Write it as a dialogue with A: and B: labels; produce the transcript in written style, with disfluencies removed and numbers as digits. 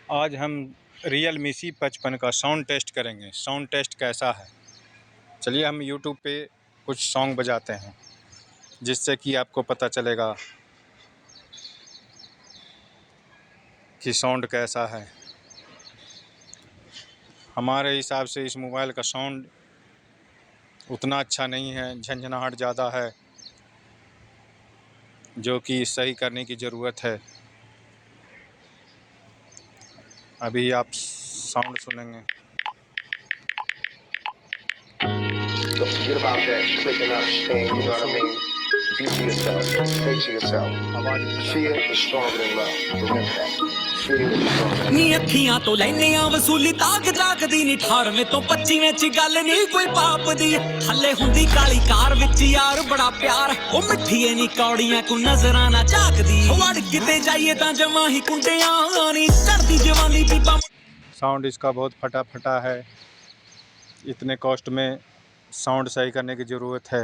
A: आज हम Realme C55 का साउंड टेस्ट करेंगे। साउंड टेस्ट कैसा है, चलिए हम YouTube पे कुछ सॉन्ग बजाते हैं जिससे कि आपको पता चलेगा कि साउंड कैसा है। हमारे हिसाब से इस मोबाइल का साउंड उतना अच्छा नहीं है, झंझनाहट ज़्यादा है, जो कि सही करने की ज़रूरत है। अभी आप साउंड सुनेंगे।
B: Don't forget about that clicking up thing, you know what I mean? Be to yourself, stay to yourself. Fear is stronger than love. Remember that. Fear is stronger than
C: ਨੀ
B: love.
C: ਅੱਖੀਆਂ ਤੋਂ ਲੈਨੇ ਆ ਵਸੂਲੀ ਤਾਕ ਜਾਗਦੀ ਨੀ 18ਵੇਂ ਤੋਂ 25ਵੇਂ ਚ ਗੱਲ ਨਹੀਂ ਕੋਈ ਪਾਪ ਦੀ ਥੱਲੇ ਹੁੰਦੀ ਕਾਲੀ ਕਾਰ ਵਿੱਚ ਯਾਰ ਬੜਾ ਪਿਆਰ ਉਹ ਮਿੱਠੀਏ ਨੀ ਕੌੜੀਆਂ ਕੋ ਨਜ਼ਰਾਂ ਨਾ ਝਾਕਦੀ ਵੜ ਕਿਤੇ ਜਾਈਏ ਤਾਂ ਜਮਾਂ ਹੀ ਕੁੰਡਿਆਂ ਨੀ ਚੜਦੀ ਜਵਾਨੀ ਬੀਬਾ।
A: साउंड इसका बहुत फटा है। इतने कॉस्ट में साउंड सही करने की ज़रूरत है।